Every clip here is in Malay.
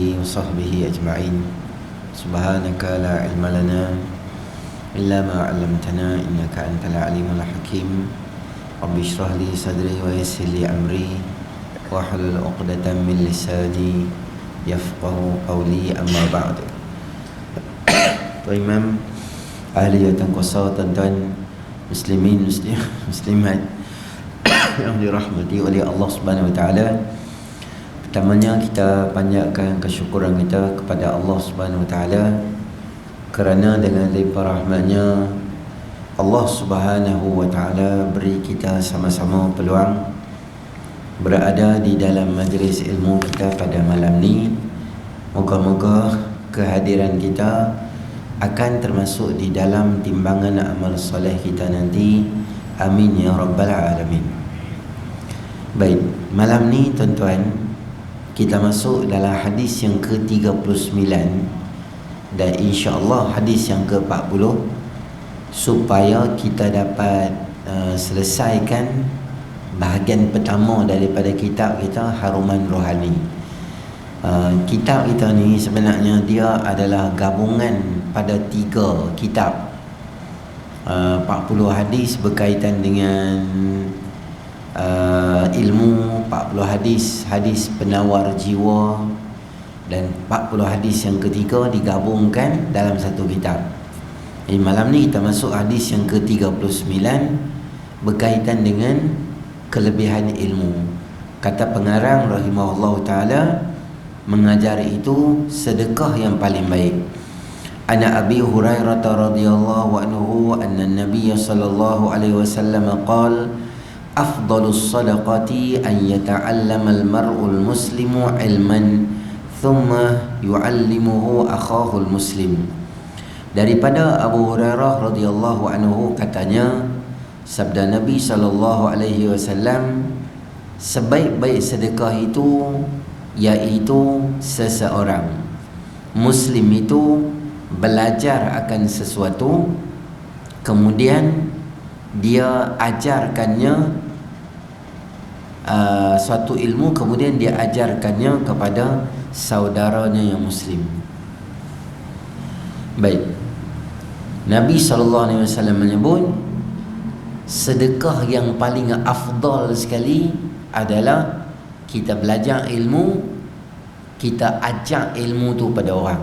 وصحبه أجمعين. سبحانك لا علم لنا إلا ما علمتنا إنك أنت العليم الحكيم. رب اشرح لي صدري ويسر لي أمري واحلل عقدة من لساني يفقه قولي. أما بعد. Tuan Imam, ahli yang kuasa, tuan-tuan muslimin, muslimat yang dirahmati oleh Allah Subhanahu Wa Taala. Pertamanya kita panjatkan kesyukuran kita kepada Allah Subhanahu Wa Taala kerana dengan limpah rahmatnya Allah Subhanahu Wa Taala beri kita sama-sama peluang berada di dalam majlis ilmu kita pada malam ni. Moga-moga kehadiran kita akan termasuk di dalam timbangan amal soleh kita nanti. Amin ya rabbal alamin. Baik, malam ni tuan-tuan, kita masuk dalam hadis yang ke-39 dan insya-Allah hadis yang ke-40 supaya kita dapat selesaikan bahagian pertama daripada kitab kita Haruman Rohani. Kitab kita ni sebenarnya dia adalah gabungan pada 3 kitab. 40 hadis berkaitan dengan ilmu, 40 hadis penawar jiwa, dan 40 hadis yang ketiga digabungkan dalam satu kitab. Jadi malam ni kita masuk hadis yang ke-39 berkaitan dengan kelebihan ilmu. Kata pengarang rahimahullah ta'ala, mengajar itu sedekah yang paling baik. Ana Abi Hurairah radhiyallahu anhu anna an-nabiy sallallahu alaihi wasallam qala afdalus sadaqati an yata'allama al-mar'u al-muslimu ilman thumma yu'allimuhu akhahu al-muslim. Daripada Abu Hurairah radhiyallahu anhu katanya, sabda Nabi sallallahu alaihi wasallam, sebaik-baik sedekah itu iaitu seseorang muslim itu belajar akan sesuatu, kemudian dia ajarkannya suatu ilmu, kemudian dia ajarkannya kepada saudaranya yang muslim. Baik, Nabi SAW menyebut sedekah yang paling afdal sekali adalah kita belajar ilmu, kita ajak ilmu tu pada orang.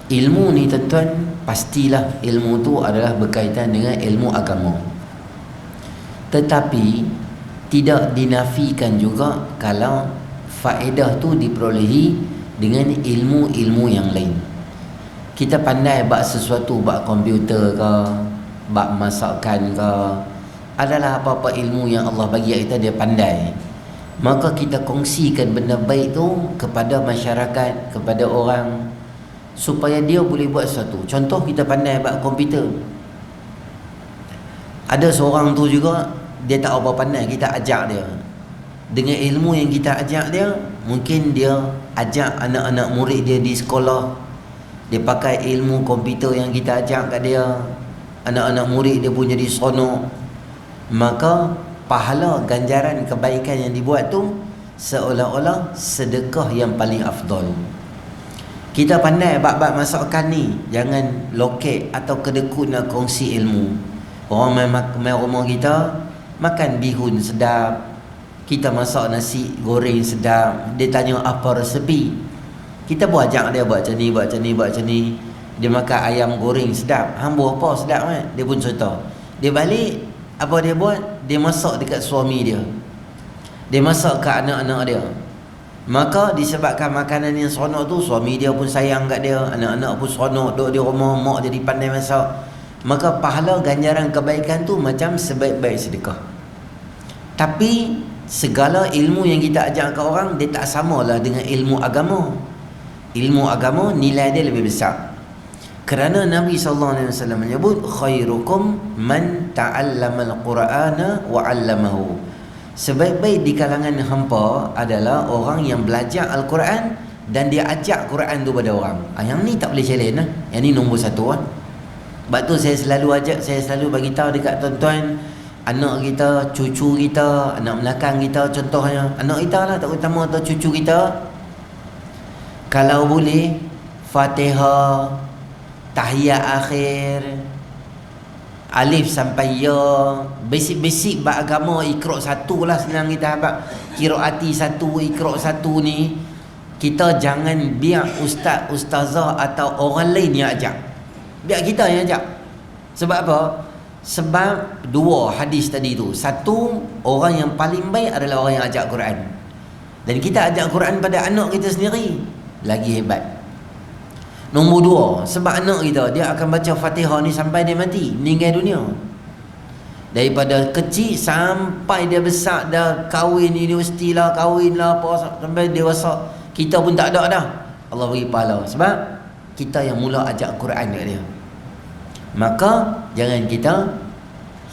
Ilmu ni tuan-tuan, pastilah ilmu tu adalah berkaitan dengan ilmu agama. Tetapi tidak dinafikan juga kalau faedah tu diperolehi dengan ilmu-ilmu yang lain. Kita pandai buat sesuatu, buat komputer ke, buat masakan ke, adalah apa-apa ilmu yang Allah bagi kita dia pandai, maka kita kongsikan benda baik tu kepada masyarakat, kepada orang, supaya dia boleh buat sesuatu. Contoh, kita pandai buat komputer, ada seorang tu juga dia tak apa pandai, kita ajak dia dengan ilmu yang kita ajak dia. Mungkin dia ajak anak-anak murid dia di sekolah, dia pakai ilmu komputer yang kita ajak kat dia, anak-anak murid dia pun jadi seronok. Maka pahala ganjaran kebaikan yang dibuat tu seolah-olah sedekah yang paling afdal. Kita pandai bab-bab masakan ni, jangan loket atau kedekut nak kongsi ilmu. Orang main rumah kita makan bihun sedap, kita masak nasi goreng sedap, dia tanya apa resepi, kita pun ajak dia buat macam ni, buat macam ni, buat macam ni. Dia makan ayam goreng sedap, hamba apa sedap kan, dia pun cerita. Dia balik, apa dia buat? Dia masak dekat suami dia, dia masak ke anak-anak dia. Maka disebabkan makanan yang seronok tu, suami dia pun sayang kat dia, anak-anak pun seronok duduk di rumah, mak jadi pandai masak. Maka pahala ganjaran kebaikan tu macam sebaik-baik sedekah. Tapi segala ilmu yang kita ajak ke orang, dia tak samalah dengan ilmu agama. Ilmu agama nilai dia lebih besar. Kerana Nabi SAW menyebut khairukum man ta'allama al-Qur'ana wa 'allamahu. Sebaik-baik di kalangan hampa adalah orang yang belajar Al-Quran dan dia ajak Quran tu pada orang. Yang ni tak boleh challenge lah. Yang ni nombor 1 lah. Sebab tu saya selalu bagi tahu dekat tuan-tuan, anak kita, cucu kita, anak belakang kita, contohnya anak kita lah, tak utama atau cucu kita, Kalau boleh Fatihah, tahiyat akhir, alif sampai ya, basic-basic beragama, Iqra' satu lah senang kita habaq. Qiraati satu, Iqra' satu ni kita jangan biar ustaz, ustazah atau orang lain yang ajak. Biar kita yang ajak. Sebab apa? Sebab dua hadis tadi tu. Satu, orang yang paling baik adalah orang yang ajak Quran. Dan kita ajak Quran pada anak kita sendiri, lagi hebat. Nombor dua, sebab anak kita dia akan baca Fatihah ni sampai dia mati, meninggal dunia. Daripada kecil sampai dia besar, dah kahwin universiti lah, kahwin lah apa, sampai dewasa, kita pun tak ada dah. Allah bagi pahala sebab kita yang mula ajak Quran dekat dia. Maka jangan kita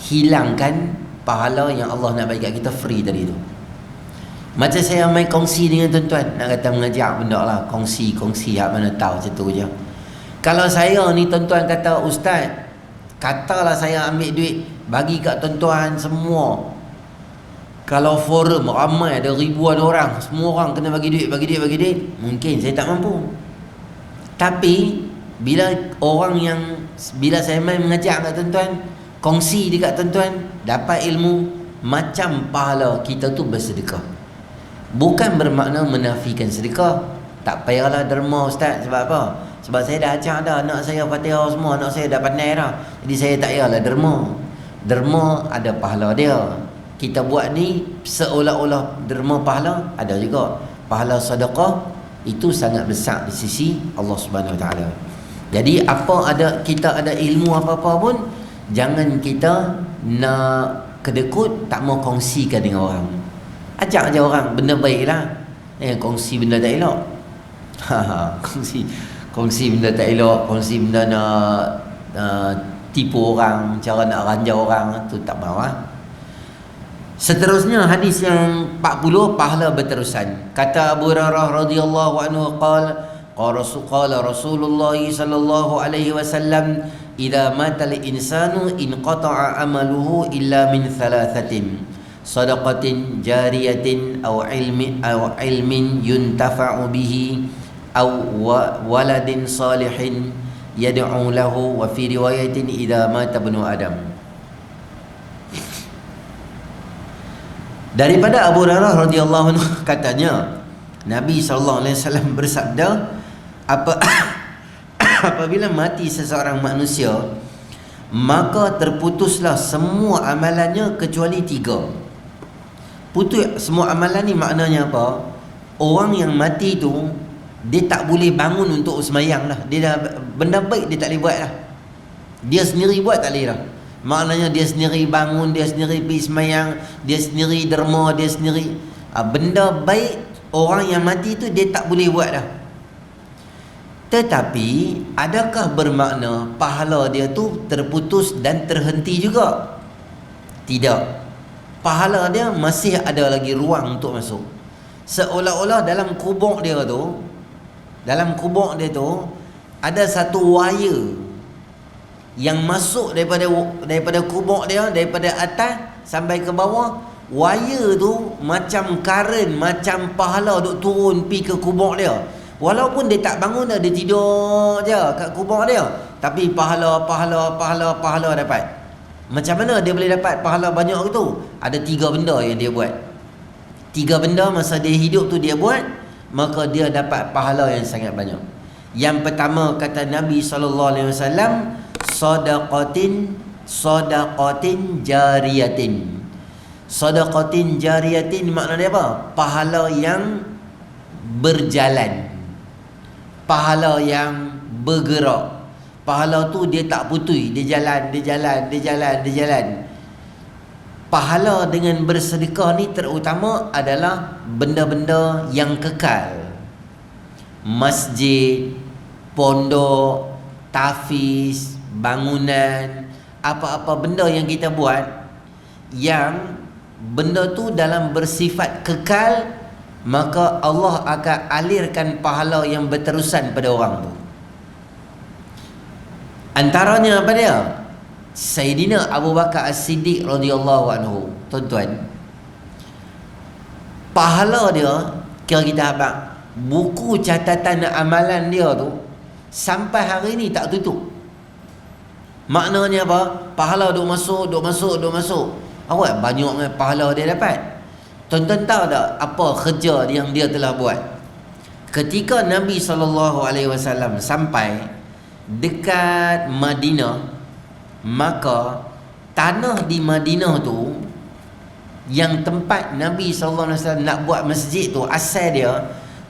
hilangkan pahala yang Allah nak bagi kat kita free tadi tu. Macam saya main kongsi dengan tuan-tuan, nak kata mengajar benda lah, kongsi hak mana tahu macam tu je. Kalau saya ni tuan-tuan kata, ustaz, katalah saya ambil duit bagi kat tuan-tuan semua, kalau forum ramai ada ribuan orang, semua orang kena bagi duit, mungkin saya tak mampu. Tapi bila saya main mengajar kat tuan-tuan, kongsi dekat tuan-tuan, dapat ilmu, macam pahala kita tu bersedekah. Bukan bermakna menafikan sedekah. Tak payahlah derma ustaz. Sebab apa? Sebab saya dah ajar dah anak saya Fatihah semua, anak saya dah pandai dah. Jadi saya tak payahlah derma. Derma ada pahala dia. Kita buat ni seolah-olah derma pahala, ada juga pahala sedekah. Itu sangat besar di sisi Allah Subhanahu Wa Taala. Jadi kita ada ilmu apa-apa pun, jangan kita nak kedekut, tak mau kongsikan dengan orang. Ajak je orang, benda baik lah. Kongsi benda tak elok. Kongsi benda tak elok, kongsi benda nak tipu orang, cara nak ranjau orang, tu tak mahu lah. Seterusnya hadis yang 40, pahala berterusan. Kata Abu Hurairah radhiyallahu anhu qala Rasulullah sallallahu alaihi wasallam, idza mata al-insanu inqata'a amaluhu illa min thalathatin, sadaqatin jariyatin aw ilmin yuntafa'u bihi aw waladin salihin yad'u lahu, wa fi riwayatin idza mata ibnu adam. Daripada Abu Hurairah radhiyallahu anhu katanya, Nabi sallallahu alaihi wasallam bersabda, apabila mati seseorang manusia, maka terputuslah semua amalannya kecuali 3. Putus semua amalan ni maknanya apa? Orang yang mati tu, dia tak boleh bangun untuk semayang dah. Dia dah, benda baik dia tak boleh buat dah. Dia sendiri buat tak boleh dah. Maknanya dia sendiri bangun, dia sendiri pergi semayang, dia sendiri derma, dia sendiri benda baik orang yang mati tu dia tak boleh buat dah. Tetapi adakah bermakna pahala dia tu terputus dan terhenti juga? Tidak. Pahala dia masih ada lagi ruang untuk masuk. Seolah-olah dalam kubur dia tu, ada satu wire yang masuk daripada kubur dia, daripada atas sampai ke bawah. Wire tu macam karen, macam pahala duk turun pi ke kubur dia. Walaupun dia tak bangun dah, dia tidur je kat kubur dia, tapi pahala dapat. Macam mana dia boleh dapat pahala banyak itu? Ada 3 benda yang dia buat. 3 benda masa dia hidup tu dia buat, maka dia dapat pahala yang sangat banyak. Yang pertama kata Nabi SAW, sadaqatin jariyatin. Sadaqatin jariyatin makna dia apa? Pahala yang berjalan, pahala yang bergerak. Pahala tu dia tak putui, dia jalan. Pahala dengan bersedekah ni terutama adalah benda-benda yang kekal. Masjid, pondok, tafiz, bangunan, apa-apa benda yang kita buat yang benda tu dalam bersifat kekal, maka Allah akan alirkan pahala yang berterusan pada orang tu. Antaranya apa dia? Sayyidina Abu Bakar As-Siddiq radhiyallahu anhu. Tuan-tuan, pahala dia, kira kita habaq buku catatan amalan dia tu sampai hari ni tak tutup. Maknanya apa? Pahala duk masuk. Awak banyaknya pahala dia dapat. Tuan-tuan tahu tak apa kerja yang dia telah buat? Ketika Nabi SAW sampai dekat Madinah, maka tanah di Madinah tu, yang tempat Nabi SAW nak buat masjid tu, asal dia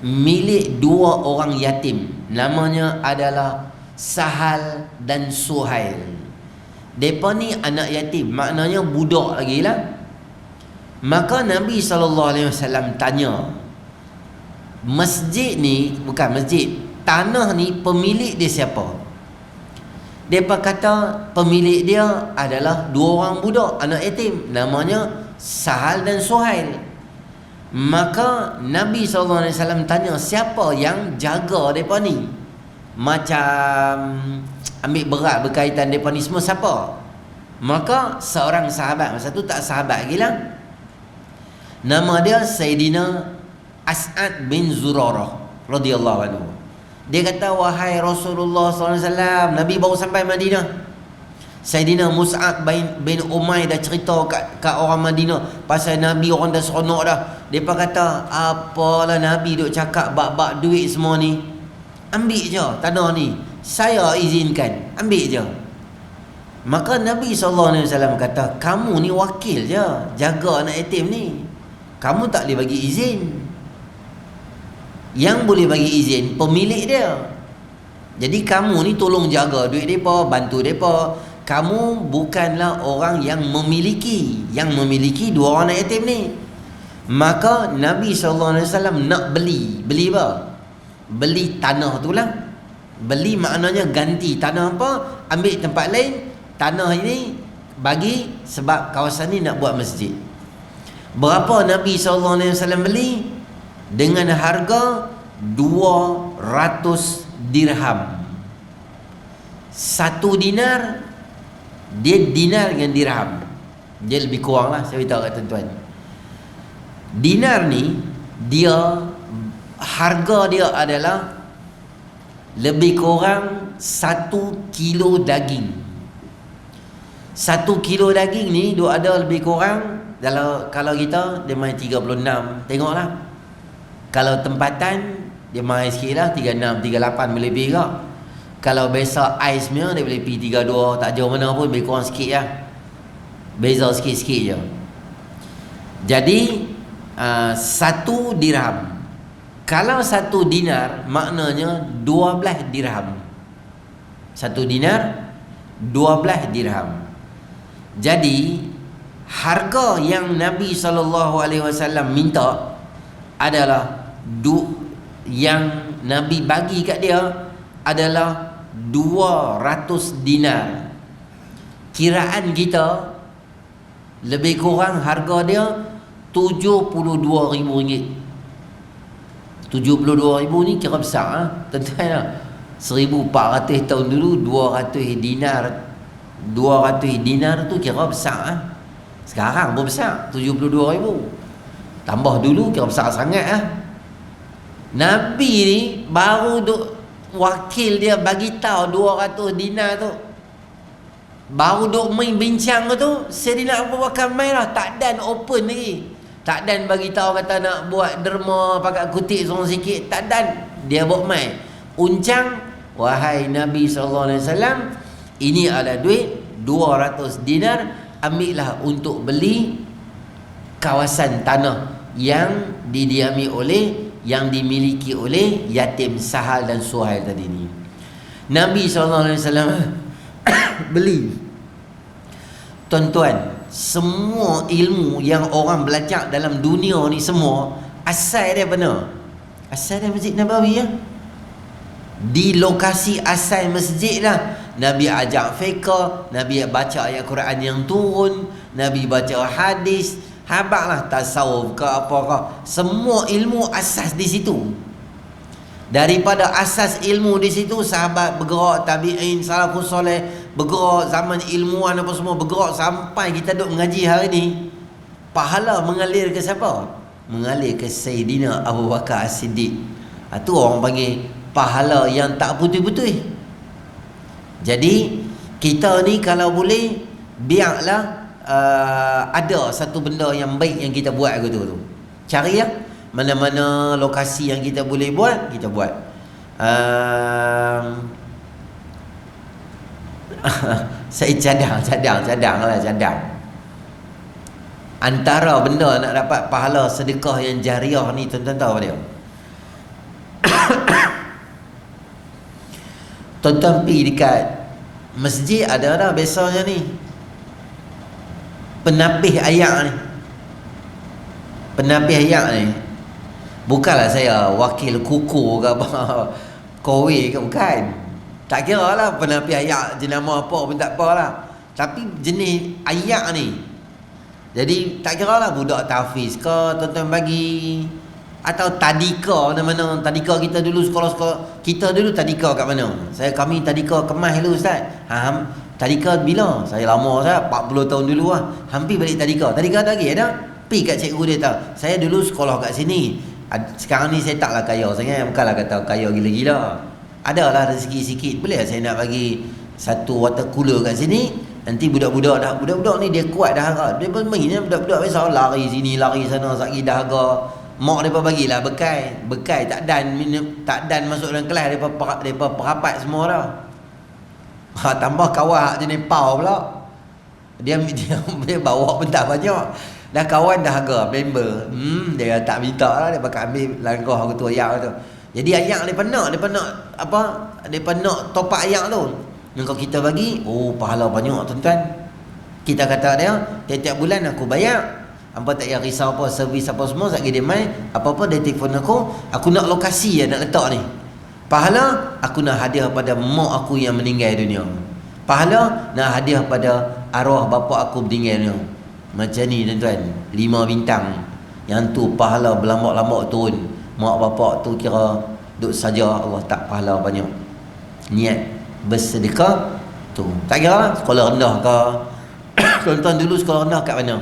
milik dua orang yatim. Namanya adalah Sahal dan Suhail. Mereka ni anak yatim, maknanya budak lagi lah. Maka Nabi SAW tanya, masjid ni, bukan masjid, tanah ni pemilik dia siapa? Mereka kata pemilik dia adalah dua orang budak, anak yatim, namanya Sahal dan Suhail. Maka Nabi SAW tanya, siapa yang jaga mereka ni? Macam ambil berat berkaitan mereka ni semua siapa? Maka seorang sahabat, masa tu tak sahabat lagi lah, nama dia Sayyidina As'ad bin Zurarah radhiyallahu anhu. Dia kata, wahai Rasulullah SAW, Nabi baru sampai Madinah. Sayyidina Mus'ab bin Umair dah cerita kat orang Madinah pasal Nabi, orang dah seronok dah. Mereka kata, apalah Nabi duk cakap bab-bab duit semua ni, ambil je tanah ni, saya izinkan, ambil je. Maka Nabi SAW kata, kamu ni wakil je jaga anak yatim ni, kamu tak boleh bagi izin. Yang boleh bagi izin pemilik dia. Jadi kamu ni tolong jaga duit mereka, bantu mereka. Kamu bukanlah orang yang memiliki dua orang anak yatim ni. Maka Nabi SAW nak beli apa? Beli tanah tu lah. Beli maknanya ganti tanah apa, ambil tempat lain, tanah ini bagi, sebab kawasan ni nak buat masjid. Berapa Nabi SAW beli? Dengan harga 200 dirham. 1 dinar, dia dinar dengan dirham, dia lebih kurang lah, saya beritahu kat tuan-tuan. Dinar ni, dia harga dia adalah lebih kurang 1 kilo daging. 1 kilo daging ni dia ada lebih kurang, kalau kita dia main 36, tengoklah. Kalau tempatan dia main sikit lah, 36, 38 boleh lebih ke. Kalau biasa ais punya dia boleh pergi 32, tak jauh mana pun, lebih kurang sikit lah, beza sikit-sikit je. Jadi 1 dirham, kalau 1 dinar maknanya 12 dirham. 1 dinar 12 dirham. Jadi harga yang Nabi SAW minta adalah yang Nabi bagi kat dia adalah 200 dinar. Kiraan kita lebih kurang harga dia RM72,000. 72,000 ni kira besar ha? Tentuan lah, 1400 tahun dulu 200 dinar tu kira besar ha? Sekarang pun besar 72,000. Tambah dulu kira besar sangat ha? Nabi ni baru duk wakil dia bagi tahu 200 dinar tu, baru duk main bincang tu, Sayyidina Abu Bakar main lah, tak dan open lagi. Tak dan bagi tahu kata nak buat derma pakai kutik seorang sikit, tak dan, dia buat main uncang, wahai Nabi SAW, ini adalah duit 200 dinar, ambillah untuk beli kawasan tanah yang didiami oleh, yang dimiliki oleh yatim Sahal dan Suhail tadi ni. Nabi SAW beli. Tuan-tuan, semua ilmu yang orang belajar dalam dunia ni semua asal dia mana? Asal dia Masjid Nabawi ya. Di lokasi asal masjid lah Nabi ajak fiqh, Nabi baca ayat Quran yang turun, Nabi baca hadis, habaklah tasawuf ke apa ke, semua ilmu asas di situ. Daripada asas ilmu di situ, sahabat bergerak, tabi'in, salafus soleh bergerak, zaman ilmuwan apa semua bergerak, sampai kita duk mengaji hari ni. Pahala mengalir ke siapa? Mengalir ke Sayyidina Abu Bakar As-Siddiq Tu orang panggil pahala yang tak putus-putus. Jadi kita ni kalau boleh biarlah ada satu benda yang baik yang kita buat tu. Cari ya, mana-mana lokasi yang kita boleh buat, kita buat. Saya cadang. Antara benda nak dapat pahala sedekah yang jariah ni, tuan-tuan tahu apa dia? Tuan-tuan pergi dekat masjid ada dah biasanya ni penapis ayak ni. Bukanlah saya wakil kuku ke apa, kowe ke, bukan. Tak kira lah penapis ayak jenama apa pun tak apalah. Tapi jenis ayak ni, jadi tak kira lah budak tahfiz ke tuan-tuan bagi, atau tadika mana-mana. Tadika kita dulu sekolah-sekolah kita dulu, tadika kat mana? Kami tadika Kemas dulu Ustaz. Tadika bila? Saya lama Ustaz, 40 tahun dulu lah. Hampir balik tadika. Tadika ada lagi ada? Pergi kat cikgu dia tahu. Saya dulu sekolah kat sini. Sekarang ni saya taklah kaya sangat, bukanlah kata kaya gila-gila. Adalah rezeki sikit. Boleh saya nak bagi satu water cooler kat sini. Nanti budak-budak ni dia kuat dah. Dia bermain budak-budak biasa lari sini lari sana, sakit dahaga. Mak mereka bagilah bekai tak dan masuk dalam kelas mereka perapat semua dah. Tambah kawan jenis pau pula. Dia bawa pun tak banyak. Dah kawan dah harga member. Dia tak minta lah, dia pakai ambil langkah aku tu ayak tu. Jadi ayak dia nak apa? Dia nak top up ayak tu. Yang kalau kita bagi, pahala banyak tuan-tuan. Kita kata dia, tiap-tiap bulan aku bayar. Hampa tak payah risau apa, servis apa semua, sekali dia main, apa-apa dia telefon aku nak lokasi yang nak letak ni. Pahala, aku nak hadiah pada mak aku yang meninggal dunia. Pahala, nak hadiah pada arwah bapa aku meninggal dunia. Macam ni tuan-tuan, 5 bintang. Yang tu pahala berlambak-lambak turun. Mak bapak tu kira duk saja, Allah tak pahala banyak. Niat bersedekah tu. Tak kira lah, sekolah rendah ke. Tuan-tuan dulu sekolah rendah kat mana?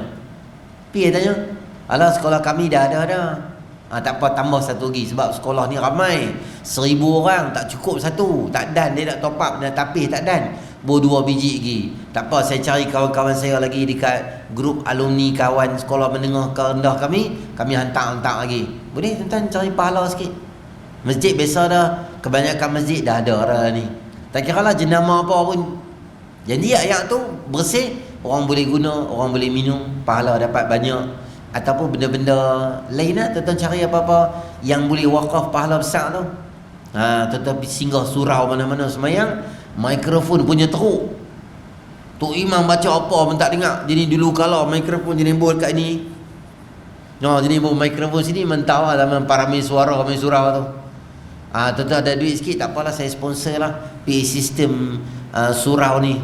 Pergi tanya, alah sekolah kami dah ada. Tak apa, tambah satu lagi. Sebab sekolah ni ramai, 1000 orang, tak cukup satu. Tak dan, dia nak top up, nak tapis tak dan. 2 biji lagi. Tak apa, saya cari kawan-kawan saya lagi dekat grup alumni kawan sekolah menengah ke rendah kami hantar lagi. Boleh tuan-tuan cari pahala sikit. Masjid biasa dah, kebanyakan masjid dah ada dah ni. Tak kira lah jenama apa pun. Jadi ayat tu bersih, orang boleh guna, orang boleh minum, pahala dapat banyak. Ataupun benda-benda lain lah, tuan-tuan cari apa-apa yang boleh wakaf pahala besar tu. Tuan-tuan singgah surau mana-mana semayang, mikrofon punya teruk. Tok Imam baca apa pun tak dengar. Jadi dulu kalau mikrofon jenis bol kat ni, jenis bol mikrofon sini mentau lah dalam paramai suara, paramai surau tu. Tuan-tuan ada duit sikit, tak apalah, saya sponsor lah PA system surau ni.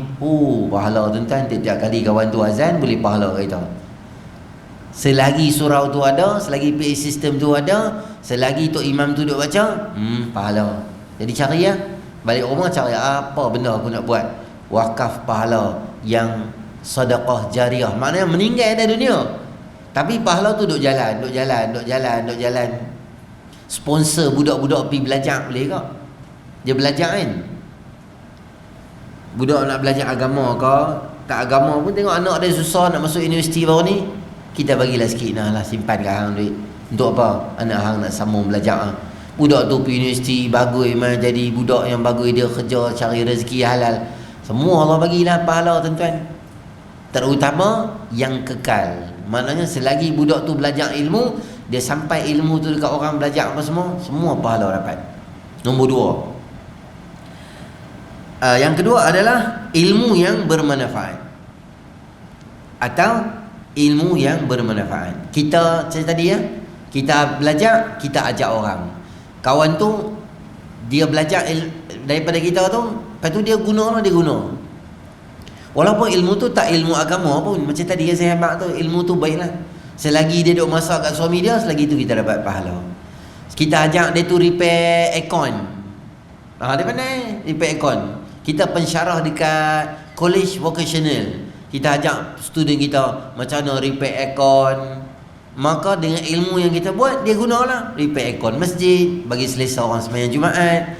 Pahala tuan-tuan. Tiap-tiap kali kawan tu azan, boleh pahala kita. Selagi surau tu ada, selagi PA system tu ada, selagi Tok Imam tu duk baca, pahala. Jadi cari ya, balik rumah cari apa benda aku nak buat. Wakaf pahala yang sedekah jariah. Maknanya meninggal dari dunia, tapi pahala tu duk jalan. Sponsor budak-budak pergi belajar boleh ke? Dia belajar kan? Budak nak belajar agama ke, tak agama pun, tengok anak dia susah nak masuk universiti baru ni, kita bagilah sikit, lah simpan kat hang duit. Untuk apa? Anak hang nak sambung belajar. Budak tu pergi universiti bagus, jadi budak yang bagus, dia kerja cari rezeki halal. Semua Allah bagilah pahala tuan-tuan. Terutama yang kekal. Maknanya selagi budak tu belajar ilmu, dia sampai ilmu tu dekat orang belajar apa semua pahala dapat. Nombor 2. Yang kedua adalah ilmu yang bermanfaat. Atau ilmu yang bermanfaat. Kita cerita tadi ya, kita belajar, kita ajak orang. Kawan tu dia belajar daripada kita tu, lepas tu dia guna. Walaupun ilmu tu tak ilmu agama pun, macam tadi yang saya habaq tu, ilmu tu baiklah. Selagi dia duk masak kat suami dia, selagi tu kita dapat pahala. Kita ajak dia tu repair aircon. Dia pandai repair aircon. Kita pensyarah dekat college vocational. Kita ajak student kita macam mana repair aircon, maka dengan ilmu yang kita buat, dia gunalah. Repair aircon masjid, bagi selesa orang sembahyang Jumaat,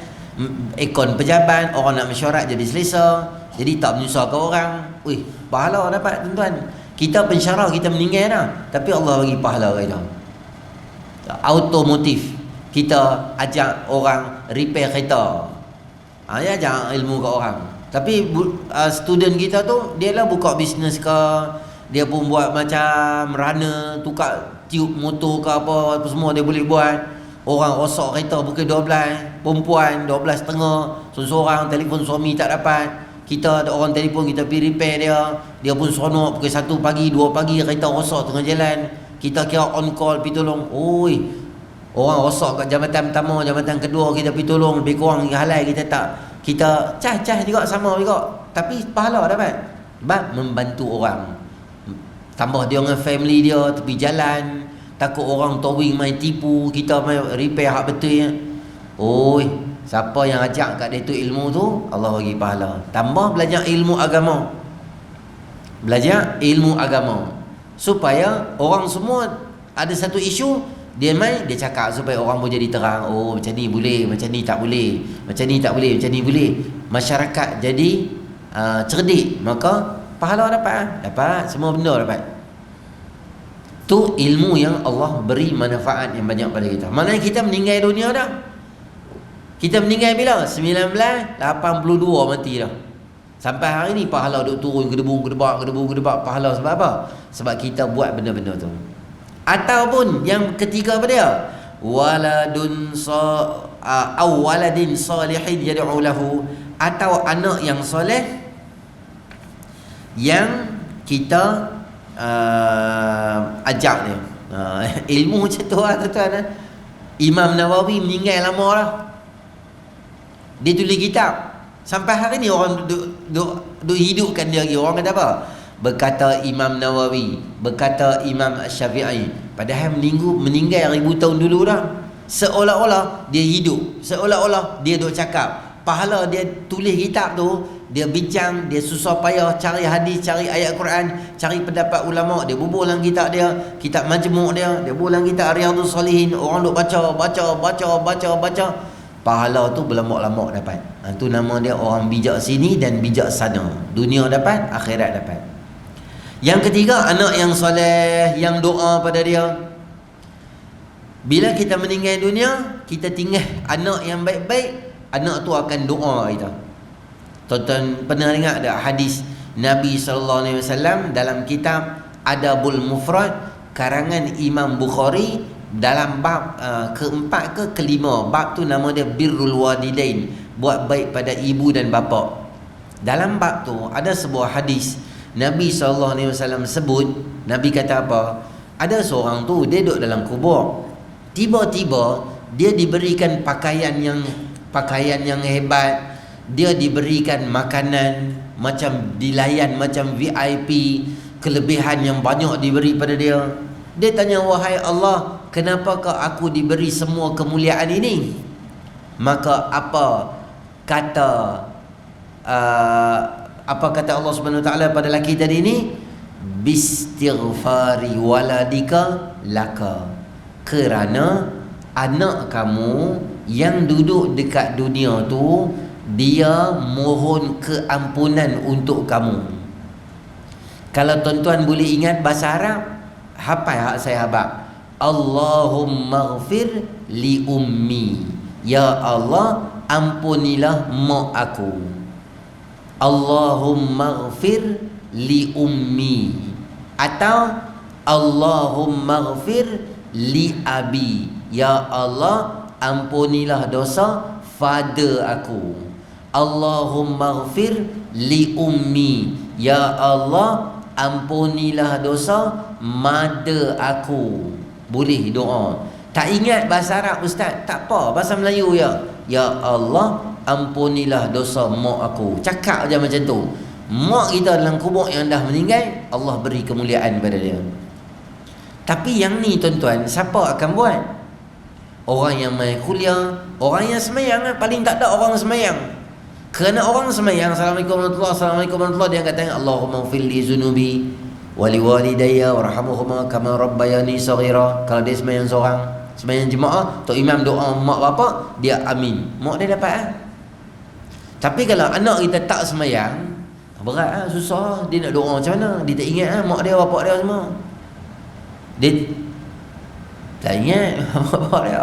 aircon pejabat, orang nak mesyuarat jadi selesa, jadi tak menyusahkan orang. Wih, pahala dapat tuan-tuan. Kita pensyarah, kita meninggal dah, tapi Allah bagi pahala kita. Automotif, kita ajak orang repair kereta, dia ajak ilmu ke orang. Tapi student kita tu, dia lah buka bisnes ke, dia pun buat macam merana, tukar tiup motor ke apa semua dia boleh buat. Orang rosak kereta pukul 12, perempuan 12.30, seorang telefon suami tak dapat, kita ada orang telefon, kita pergi repair dia pun seronok. Pukul 1 pagi, 2 pagi kereta rosak tengah jalan, kita kira on call pergi tolong. Oi, orang rosak kat jambatan pertama, jambatan kedua, kita pergi tolong. Lebih kurang halal kita tak, kita cah juga sama juga, tapi pahala dapat sebab membantu orang. Tambah dia dengan family dia tepi jalan, takut orang towing main tipu, kita main repair hak betul. Oi, siapa yang ajak kat dia tu ilmu tu, Allah bagi pahala. Tambah belajar ilmu agama, belajar ilmu agama, supaya orang semua ada satu isu, dia main, dia cakap supaya orang pun jadi terang. Oh, macam ni boleh, macam ni tak boleh, macam ni tak boleh, macam ni boleh. Masyarakat jadi cerdik, maka pahala dapat semua benda dapat. Tu ilmu yang Allah beri manfaat yang banyak pada kita. Maknanya kita meninggal dunia dah. Kita meninggal bila? 1982 mati dah. Sampai hari ni pahala duk turun gedebuk pahala. Sebab apa? Sebab kita buat benda-benda tu. Ataupun yang ketiga apa dia? Waladun waladin salihin yad'u lahu, atau anak yang soleh yang kita ajak dia. Ilmu macam tu lah tuan-tuan. Imam Nawawi meninggal lama lah, dia tulis kitab. Sampai hari ni orang duk hidupkan dia lagi. Orang kata apa? Berkata Imam Nawawi, berkata Imam Syafi'i, padahal meninggal 1000 tahun dulu dah. Seolah-olah dia hidup, seolah-olah dia duk cakap. Pahala dia tulis kitab tu, dia bincang, dia susah payah cari hadis, cari ayat Quran, cari pendapat ulama, dia bubuh dalam kitab dia, kitab majmuk dia bubuh dalam kitab Riyadhus Salihin. Orang duk baca. Pahala tu berlama-lama dapat. Tu nama dia orang bijak sini dan bijak sana. Dunia dapat, akhirat dapat. Yang ketiga, anak yang soleh, yang doa pada dia. Bila kita meninggal dunia, kita tinggal anak yang baik-baik, anak tu akan doa kita. Tuan-tuan pernah dengar tak hadis Nabi SAW dalam kitab Adabul Mufrad karangan Imam Bukhari, dalam bab keempat ke kelima, bab tu nama dia Birrul Walidain, buat baik pada ibu dan bapa. Dalam bab tu ada sebuah hadis Nabi SAW sebut, Nabi kata apa? Ada seorang tu, dia duduk dalam kubur, tiba-tiba dia diberikan pakaian yang hebat, dia diberikan makanan macam dilayan macam VIP, kelebihan yang banyak diberi pada dia. Dia tanya, wahai Allah, kenapakah aku diberi semua kemuliaan ini? Maka apa kata Allah Subhanahu Wa Taala pada lelaki tadi ini? Bistighfari waladika laka, kerana anak kamu yang duduk dekat dunia tu, dia mohon keampunan untuk kamu. Kalau tuan-tuan boleh ingat bahasa Arab, hafal hak saya habaq. Allahumma ghfir li ummi, ya Allah ampunilah mak aku. Allahumma ghfir li ummi, atau Allahumma ghfir li abi, ya Allah ampunilah dosa father aku. Allahumma ghfir li ummi, ya Allah ampunilah dosa mother aku. Boleh doa. Tak ingat bahasa Arab ustaz? Tak apa, bahasa Melayu ya. Ya Allah ampunilah dosa mak aku. Cakap je macam tu. Mak kita dalam kubur yang dah meninggal, Allah beri kemuliaan pada dia. Tapi yang ni tuan-tuan, siapa akan buat? Orang yang main kuliah, orang yang semayang. Paling tak ada orang semayang. Kerana orang semayang, Assalamualaikum warahmatullahi wabarakatuh, Assalamualaikum warahmatullahi wabarakatuh, dia akan tanya Allahumma ghfir li zunubi waliwalidayya warhamhuma kama rabbayani saghira. Kalau dia sembahyang seorang, sembahyang jemaah, tok imam doa mak bapak, dia amin, mak dia dapat Tapi kalau anak kita tak sembahyang, berat susah, dia nak doa macam mana? Dia tak ingat mak dia, bapak dia semua. Dia tak ingat mak bapak dia.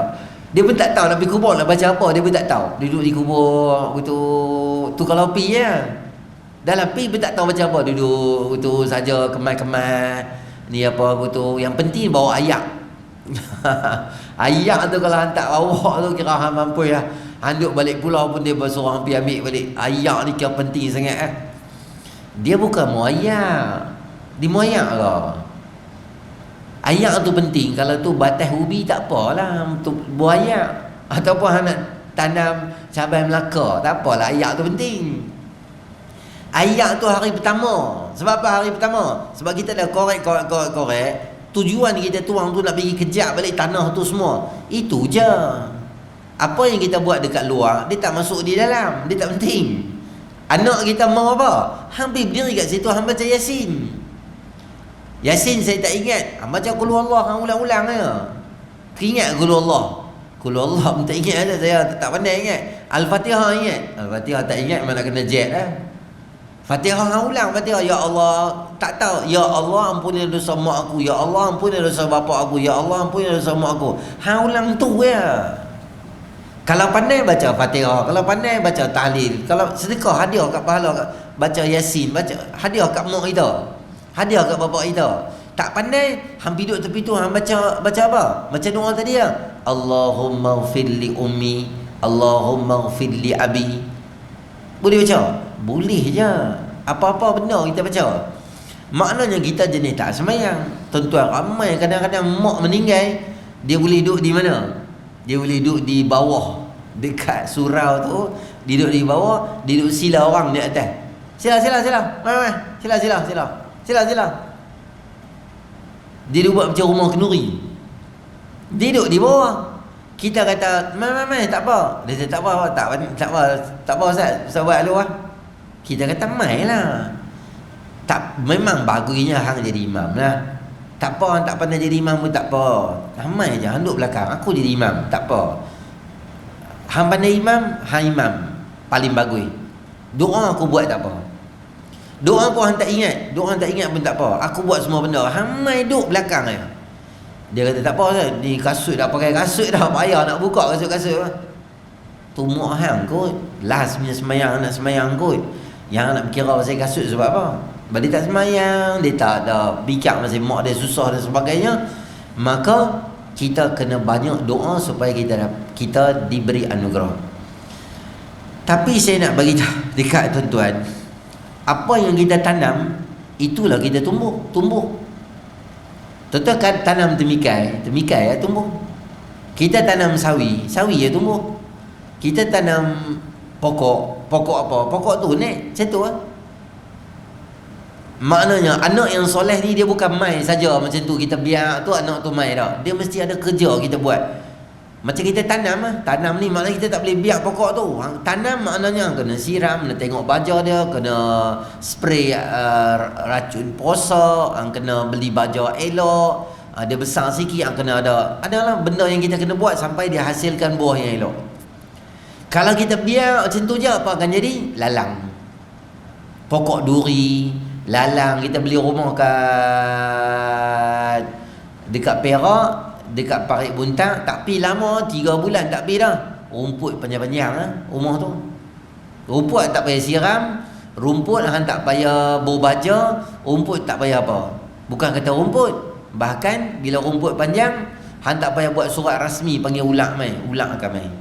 Dia pun tak tahu nak pergi kubur nak baca apa, dia pun tak tahu. Duduk di kubur gitu. Tu kalau pi ya. Dalam pi pun tak tahu baca apa, duduk gitu saja kemas-kemas. Ni apa gitu. Yang penting bawa ayak. Ayak tu kalau hantar bawa tu kira hang mampu lah. Handuk balik pulau pun dia bersorang pergi ambil balik. Ayak ni kira penting sangat Dia bukan mau ayak. Dia mau ayak ke? Ayak tu penting. Kalau tu batas ubi tak apalah untuk buah ayak. Ataupun hang nak tanam cabai Melaka, tak apalah, ayak tu penting. Ayak tu hari pertama. Sebab apa hari pertama? Sebab kita dah korek. Tujuan kita tuang tu nak pergi kejap balik tanah tu semua. Itu je. Apa yang kita buat dekat luar, dia tak masuk di dalam. Dia tak penting. Anak kita mau apa? Hampir berdiri kat situ, hang baca Yasin. Yasin saya tak ingat. Baca Qul Huwallah, hang ulang-ulang je. Ingat Qul Huwallah. Qul Huwallah pun tak ingat dah, saya tak pandai ingat. Al-Fatihah ingat. Al-Fatihah tak ingat, mana kena jet Fatihah hang ulang Fatihah. Ya Allah, tak tahu. Ya Allah ampuni dosa mak aku. Ya Allah ampuni dosa bapak aku. Ya Allah ampuni dosa mak aku. Hang ulang tu ya. Kalau pandai baca Fatihah, kalau pandai baca tahlil, kalau sedekah hadiah kat pahala, baca Yasin, baca hadiah kat mak kita, hadiah kat bapak kita. Tak pandai, hang duduk tepi tu, hang baca apa? Baca doa tadi ya. Allahumma ighfir li ummi, Allahumma ighfir li abi. Boleh baca? Boleh je. Apa-apa benda kita baca. Maknanya kita jenis tak sembahyang. Tuan-tuan, ramai kadang-kadang mak meninggal, dia boleh duduk di mana? Dia boleh duduk di bawah, dekat surau tu, dia duduk di bawah, dia duduk sila orang di atas. Sila. Mai. Sila. Dia duduk buat macam rumah kenduri. Dia duduk di bawah. Kita kata, mai, tak apa. Dia kata, tak apa Ustaz. Ustaz buat dulu Kita kata, mai lah. Tak, memang bagusnya hang jadi imam lah. Tak apa, tak pandai jadi imam pun tak apa. Ramai je, hang duduk belakang. Aku jadi imam, tak apa. Hang pandai imam, hang imam. Paling bagus. Doa aku buat tak apa. Doa pun hang tak ingat. Doa hang tak ingat pun tak apa. Aku buat semua benda. Hang mai duduk belakang je. Dia kata, tak apa Ustaz. Ni kasut dah, pakai kasut dah. Payah nak buka kasut-kasut. Tu mak hang kot. Last punya semayang, nak semayang kot. Yang nak kira pasal kasut sebab apa? Sebab dia tak semayang, dia tak ada bikak masih mak dia susah dan sebagainya. Maka kita kena banyak doa supaya kita diberi anugerah. Tapi saya nak bagi dekat tuan-tuan, apa yang kita tanam, itulah kita tumbuh. Tuan-tuan kan tanam temikai ya tumbuh. Kita tanam sawi ya tumbuh. Kita tanam pokok apa? Pokok tu naik macam tu Maknanya anak yang soleh ni dia bukan main saja macam tu kita biar tu anak tu main dah. Dia mesti ada kerja kita buat. Macam kita tanam tanam ni maknanya kita tak boleh biar pokok tu. Tanam maknanya kena siram, kena tengok baja dia, kena spray racun posa, kena beli baja elok. Dia besar sikit, kena adalah benda yang kita kena buat sampai dia hasilkan buah yang elok. Kalau kita biar macam tu je, apa akan jadi? Lalang. Pokok duri, lalang. Kita beli rumah dekat Perak, dekat Parit Buntang, tak pi lama, 3 bulan tak pi dah. Rumput panjang-panjang rumah tu. Rumput tak payah siram, rumput hang tak payah bau baja, rumput tak payah apa. Bukan kata rumput, bahkan bila rumput panjang, hang tak payah buat surat rasmi panggil ulak akan mai.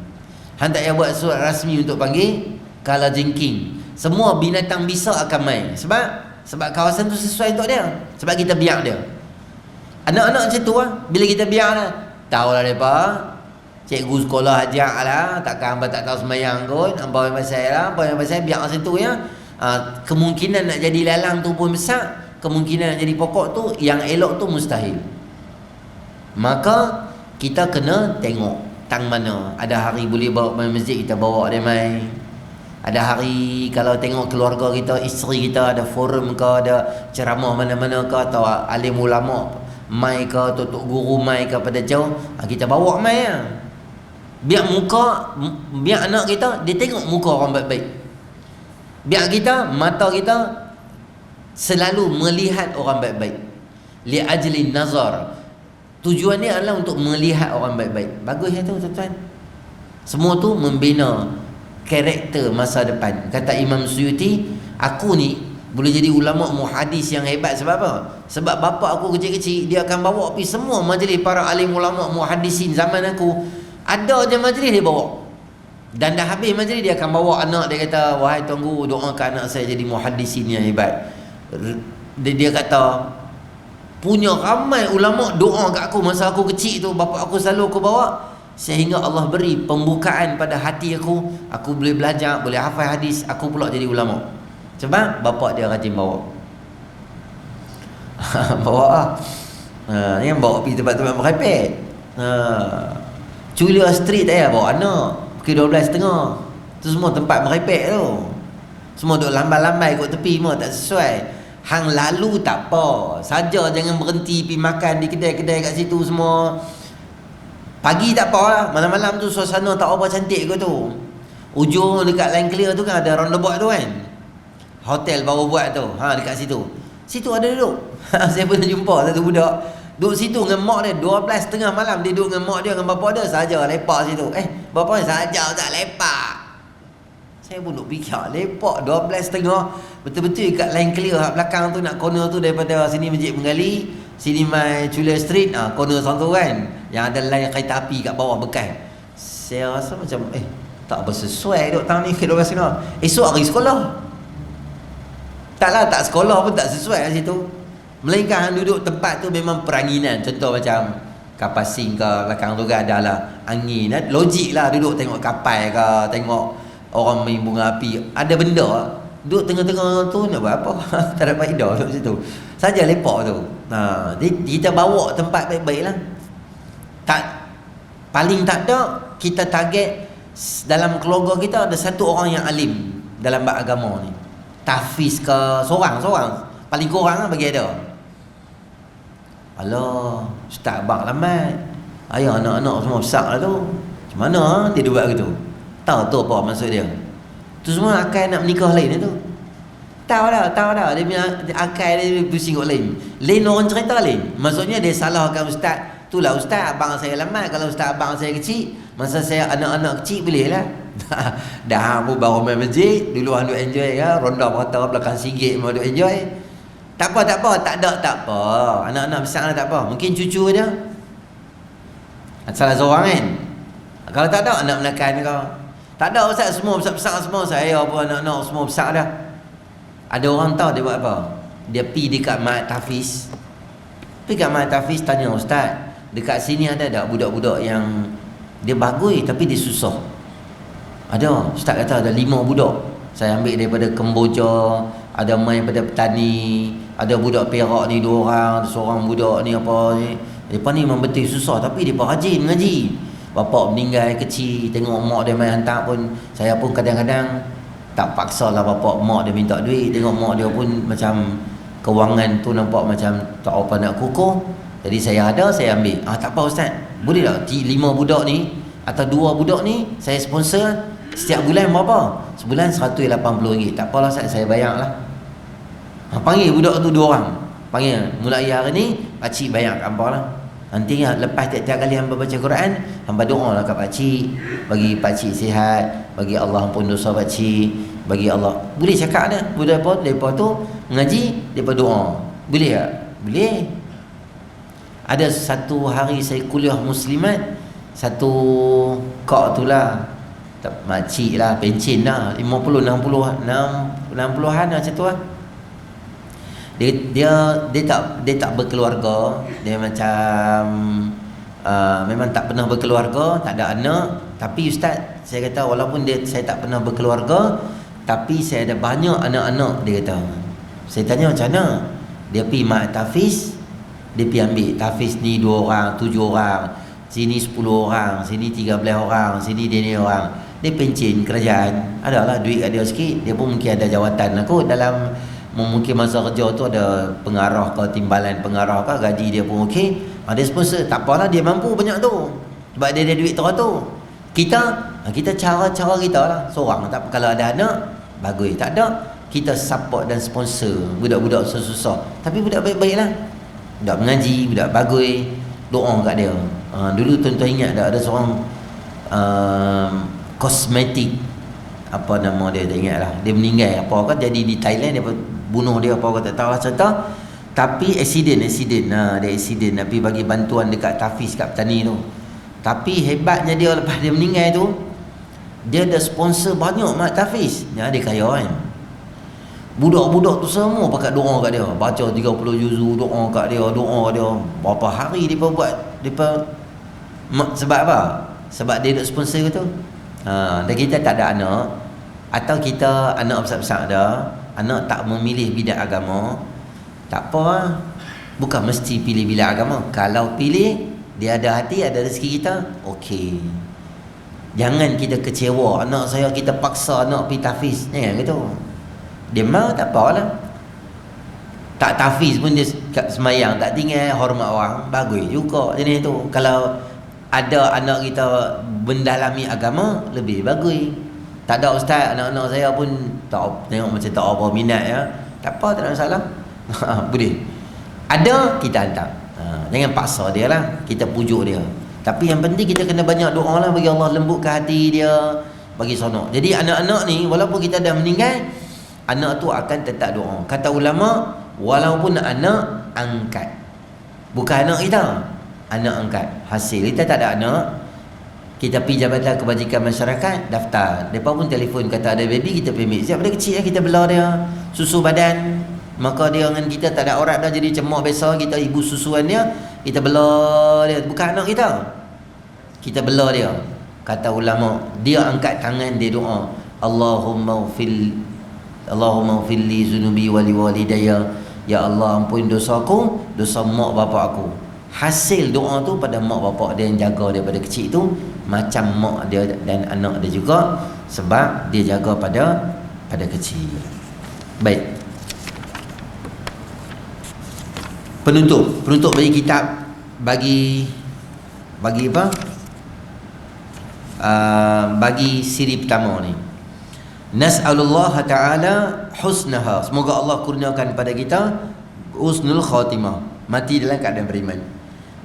Hang tak payah buat surat rasmi untuk panggil kalajengking. Semua binatang bisa akan mai. Sebab kawasan tu sesuai untuk dia. Sebab kita biar dia. Anak-anak macam tu bila kita biar lah. Tahu lah mereka. Cikgu sekolah ajak lah. Takkan hamba tak tahu semayang kot. Hamba yang pasal biar macam tu ya. Kemungkinan nak jadi lalang tu pun besar. Kemungkinan nak jadi pokok tu yang elok tu mustahil. Maka kita kena tengok tang mana. Ada hari boleh bawa main masjid, kita bawa dia main. Ada hari kalau tengok keluarga kita, isteri kita ada forum ke, ada ceramah mana-mana ke, atau alim ulama mai ke, tok guru mai ke pada jauh, kita bawa mai lah. Biar anak kita dia tengok muka orang baik-baik. Biar kita, mata kita selalu melihat orang baik-baik. Li ajli nazar. Tujuannya adalah untuk melihat orang baik-baik. Bagus ya tu tuan-tuan. Semua tu membina karakter masa depan. Kata Imam Suyuti, aku ni boleh jadi ulama muhadis yang hebat sebab apa? Sebab bapa aku kecil-kecil dia akan bawa pergi semua majlis para alim ulama muhadisin zaman aku. Ada je majlis dia bawa. Dan dah habis majlis dia akan bawa anak, dia kata, wahai tuan guru, doakan anak saya jadi muhadisin yang hebat. Dia kata, punya ramai ulama doa kat aku masa aku kecil tu, bapa aku selalu aku bawa, sehingga Allah beri pembukaan pada hati aku boleh belajar, boleh hafal hadis, aku pula jadi ulama. Sebab bapa dia rajin bawa. Bawa yang bawa pergi tempat-tempat merepek. Julia Street tak payah bawa anak pukul 12.30. Tu semua tempat merepek tu. Semua duk lambai-lambai kat tepi semua tak sesuai. Hang lalu tak apa, saja jangan berhenti pergi makan di kedai-kedai kat situ semua. Pagi tak apa lah, malam-malam tu suasana tak apa cantik ke tu. Ujung dekat Line Clear tu kan ada roundabout tu kan, hotel baru buat tu, dekat situ. Situ ada duduk. Saya pernah jumpa satu budak duduk situ dengan mak dia 12.30 malam. Dia duduk dengan mak dia dengan bapa dia saja lepak situ. Bapa dia saja tak lepak. Saya pun duk fikir lepak 12.30 betul-betul kat Line Clear kat belakang tu, nak corner tu daripada sini Masjid Penggali, sini mai Julia Street, corner sana tu kan yang ada line kereta api kat bawah bekas. Saya rasa macam tak bersesuai duk tahun ni ke 12.30. Esok hari sekolah. Taklah tak sekolah pun tak sesuai kat situ. Melainkan duduk tempat tu memang peranginan. Contoh macam kapal sing ke belakang tu kan ada lah angin. Logik lah duduk tengok kapal ke, tengok orang main bunga api. Ada benda duduk tengah-tengah tu nak buat apa? Tak ada faedah duduk situ. Saja lepak tu. Kita bawa tempat baik-baik lah. Paling tak ada kita target dalam keluarga kita ada satu orang yang alim dalam bab agama ni. Tahfiz ke seorang paling kurang lah bagi ada. Alah, ustaz abang lambat. Ayah anak-anak semua besar lah tu. Macam mana dia buat gitu? Tahu tu apa maksud dia? Tu semua akal nak menikah lain tu. Tahu dah. Dia punya akal dia pusing kat lain. Lain orang cerita lain. Maksudnya dia salahkan ustaz. Itulah ustaz abang saya lambat. Kalau ustaz abang saya kecil, masa saya anak-anak kecil boleh lah. Dah pun baru main masjid. Dulu hang duk enjoy kan, ronda merata belakang sikit mau duk enjoy. Tak apa, tak apa. Anak-anak besar lah tak apa. Mungkin cucu dia. Salah seorang kan. Kalau tak ada anak menakan kau. Tak ada ustaz, semua besar-besar semua. Saya pun anak-anak semua besar dah. Ada orang tahu dia buat apa? Dia pergi dekat Mat Tafiz. Pergi kat Mat Tafiz tanya, ustaz, dekat sini ada tak budak-budak yang dia bagus tapi dia susah? Ada. Ustaz kata ada 5 budak. Saya ambil daripada Kemboja, ada main pada petani, ada budak Perak ni 2 orang, ada seorang budak ni apa ni. Depa ni memang betul susah tapi depa rajin ngaji. Bapa meninggal kecil, tengok mak dia main hantar pun, saya pun kadang-kadang tak paksalah bapa mak dia minta duit, tengok mak dia pun macam kewangan tu nampak macam tak apa nak kukuh. Jadi saya ada, saya ambil. Tak apa ustaz. Boleh tak 5 budak ni atau 2 budak ni saya sponsor setiap bulan berapa? Sebulan RM180. Tak apalah ustaz, saya bayar lah. Panggil budak tu 2 orang. Panggil, mulai hari ni pakcik bayar kat hangpa lah. Nanti lepas tiap-tiap kali hamba baca Quran, hamba doa lah kat pakcik, bagi pakcik sihat, bagi Allah ampun dosa pakcik, bagi Allah. Boleh cakap dah. Budak apa? Depa tu mengaji, depa doa. Boleh tak? Boleh. Ada satu hari saya kuliah muslimat, satu kak tu lah, makcik lah, pencin lah, 50-60an macam tu lah. Dia tak berkeluarga. Dia macam memang tak pernah berkeluarga, tak ada anak. Tapi ustaz, saya kata walaupun saya tak pernah berkeluarga, tapi saya ada banyak anak-anak. Dia kata, saya tanya macam mana? Dia pergi Mat Tafiz, dia pergi ambil Tafiz ni 2 orang, 7 orang, sini 10 orang, sini 13 orang, sini dia ni orang. dia pencen kerajaan, adalah duit kat dia sikit, dia pun mungkin ada jawatan lah kot dalam, mungkin masa kerja tu ada pengarah ke, timbalan pengarah ke, gaji dia pun okey, ada sponsor, tak apalah, dia mampu banyak tu sebab dia ada duit teratur. Kita cara-cara kita lah seorang, tak, kalau ada anak bagus, tak ada kita support dan sponsor budak-budak susah, tapi budak baik-baik lah, budak mengaji, budak bagus, doa kat dia. Dulu tuan-tuan ingat tak ada seorang kosmetik, apa nama dia tak ingat lah, dia meninggal apa kan, jadi di Thailand dia bunuh dia apa kan tak tahu lah cerita, tapi accident dia accident, tapi bagi bantuan dekat Tafiz kat petani tu. Tapi hebatnya dia, lepas dia meninggal tu, dia ada sponsor banyak mak Tafiz, dia kaya kan. Budak-budak tu semua pakai doa kat dia, baca 30 juzuk, doa kat dia, berapa hari dia buat, sebab apa? Sebab dia ada sponsor tu. Dan kita tak ada anak, atau kita anak besar-besar dah, anak tak memilih bidang agama, tak apa lah. Bukan mesti pilih bidang agama. Kalau pilih, dia ada hati, ada rezeki kita, okey. Jangan kita kecewa, anak saya kita paksa anak pergi tahfiz, kan gitu. Dia mau tak apalah. Tak tahfiz pun dia semayang, tak tinggal, hormat orang, bagus juga jenis tu. Kalau ada anak kita mendalami agama, lebih bagus. Tak ada ustaz, anak-anak saya pun tak tengok macam tak apa minat ya. Tak apa, tak ada masalah. Boleh. Ada, kita hantar. Jangan paksa dia lah, kita pujuk dia. Tapi yang penting kita kena banyak doa lah, bagi Allah lembutkan hati dia, bagi sonok. Jadi anak-anak ni walaupun kita dah meninggal, anak tu akan tetap doa. Kata ulama, walaupun anak angkat, bukan anak kita, anak angkat. Hasil kita tak ada anak, kita pergi Jabatan Kebajikan Masyarakat, daftar. Mereka pun telefon, kata ada baby, kita pergi ambil. Siap pada kecil kita bela dia susu badan, maka dia dengan kita tak ada aurat dah, jadi cemak biasa, kita ibu susuan dia, kita bela dia, bukan anak kita, kita bela dia. Kata ulama, dia angkat tangan, dia doa, Allahumma ufilli zunubi wali walidayya, ya Allah ampun dosaku, dosa mak bapak aku. Hasil doa tu pada mak bapak dia yang jaga dia pada kecil tu, macam mak dia dan anak dia juga, sebab dia jaga pada kecil. Baik, penutup bagi kitab, bagi apa, bagi siri pertama ni, nas'alullah ta'ala husnaha, semoga Allah kurniakan pada kita husnul khatimah, mati dalam keadaan beriman.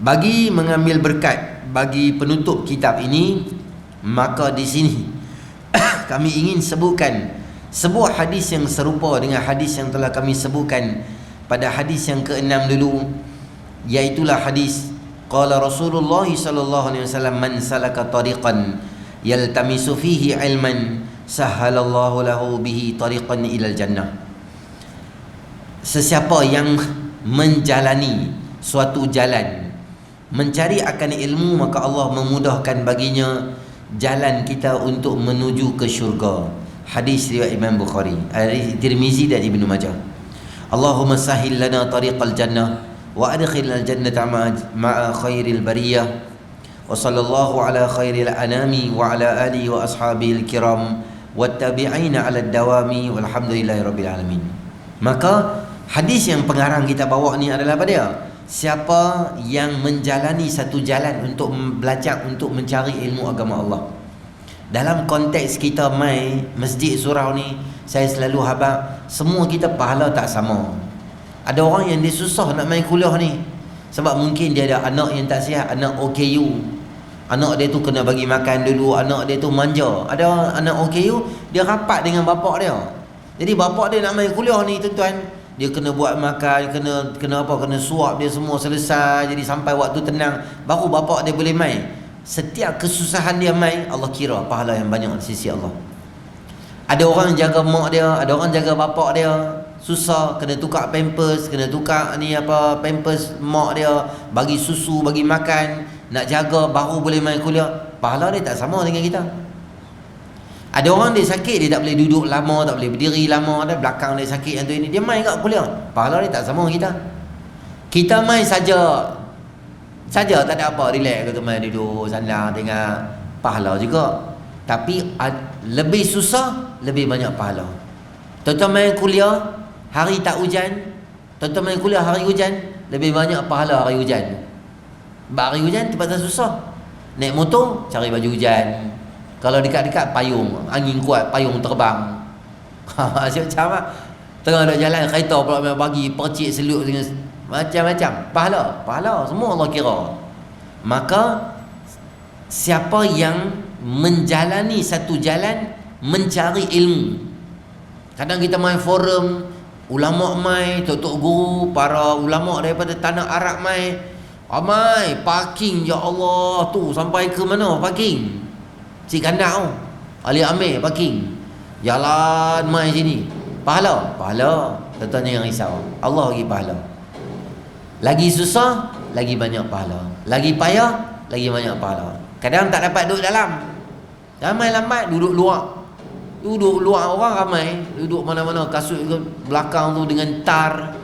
Bagi mengambil berkat bagi penutup kitab ini, maka di sini kami ingin sebutkan sebuah hadis yang serupa dengan hadis yang telah kami sebutkan pada hadis yang ke-6 dulu, iaitulah hadis qala Rasulullah sallallahu alaihi wasallam, man salaka tariqan yaltamisu fihi ilman sahhalallahu lahu bihi tariqan ilal jannah. Sesiapa yang menjalani suatu jalan, mencari akan ilmu, maka Allah memudahkan baginya jalan kita untuk menuju ke syurga. Hadis riwayat Imam Bukhari, Tirmizi dan Ibnu Majah. Allahumma sahhil lana tariqal jannah wa adkhilna al-jannata ma'a khairil bariyah wa sallallahu ala khairil anami wa ala alihi wa ashabil kiram wattabi'ina ala dawami walhamdulillahi rabbil alamin. Maka hadis yang pengarang kita bawa ni adalah apa dia? Siapa yang menjalani satu jalan untuk belajar, untuk mencari ilmu agama Allah. Dalam konteks kita mai Masjid Surau ni, saya selalu habaq, semua kita pahala tak sama. Ada orang yang dia susah nak main kuliah ni, sebab mungkin dia ada anak yang tak sihat, anak OKU, anak dia tu kena bagi makan dulu, anak dia tu manja. Ada anak OKU, dia rapat dengan bapak dia, jadi bapak dia nak main kuliah ni tuan-tuan, dia kena buat makan, kena apa, kena suap dia semua selesai, jadi sampai waktu tenang baru bapak dia boleh main. Setiap kesusahan dia main, Allah kira pahala yang banyak di sisi Allah. Ada orang jaga mak dia, ada orang jaga bapak dia, susah, kena tukar pampers, kena tukar ni apa, pampers mak dia, bagi susu, bagi makan, nak jaga baru boleh main kuliah. Pahala dia tak sama dengan kita. Ada orang dia sakit, dia tak boleh duduk lama, tak boleh berdiri lama, ada belakang dia sakit yang tu ini, dia main kat kuliah. Pahala dia tak sama kita. Kita main saja tak ada apa, relax, kita main duduk sana tengok, pahala juga. Tapi lebih susah, lebih banyak pahala. Tuan-tuan main kuliah, hari tak hujan. Tuan-tuan main kuliah hari hujan, lebih banyak pahala hari hujan. Hari hujan terpaksa susah. Naik motor, cari baju hujan. Kalau dekat-dekat, payung. Angin kuat, payung terbang. Macam lah. Tengah nak jalan kereta pula main bagi, percik selut dengan macam-macam. Pahala semua Allah kira. Maka siapa yang menjalani satu jalan mencari ilmu. Kadang kita main forum, ulama mai, tok-tok guru, para ulama daripada tanah Arab mai. Ramai parking, ya Allah, tu sampai ke mana parking? Cik Kandak tu, Ali Amir parking. Jalan mai sini. Pahala. Tuan-tuan jangan risau. Allah bagi pahala. Lagi susah, lagi banyak pahala. Lagi payah, lagi banyak pahala. Kadang tak dapat duduk dalam. Ramai lambat duduk luar. Duduk luar orang ramai. Duduk mana-mana kasut ke belakang tu dengan tar.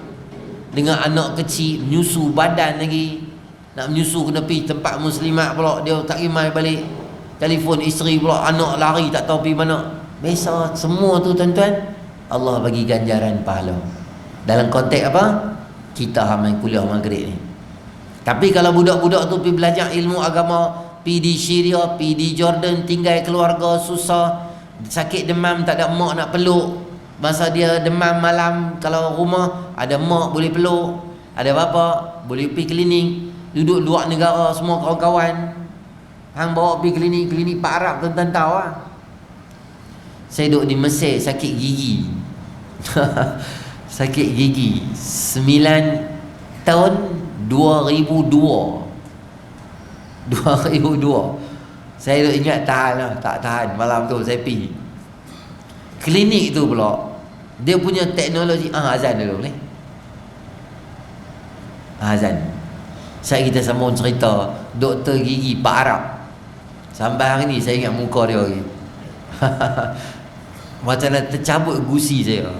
Dengan anak kecil menyusu badan lagi. Nak menyusu kena pergi tempat muslimat pula. Dia tak rimai balik. Telefon isteri pula, anak lari tak tahu pergi mana. Biasa semua tu tuan-tuan, Allah bagi ganjaran pahala. Dalam konteks apa? Kita main kuliah maghrib ni. Tapi kalau budak-budak tu pergi belajar ilmu agama, pergi di Syria, pergi di Jordan, tinggal keluarga susah, sakit demam tak ada mak nak peluk. Masa dia demam malam, kalau rumah ada mak boleh peluk, ada bapa boleh pergi klinik. Duduk luar negara semua kawan-kawan, hang bawa pergi klinik Pak Arab, tuan-tuan tahu lah. Saya duduk di Mesir sakit gigi. Sakit gigi 9 tahun 2002. Saya duk ingat tahan lah, tak tahan. Malam tu saya pergi klinik tu pula, dia punya teknologi. Azan dulu boleh? Azan. Saya kita sambung cerita doktor gigi Pak Arab. Sampai hari ni saya ingat muka dia lagi. Macam nak tercabut gusi saya.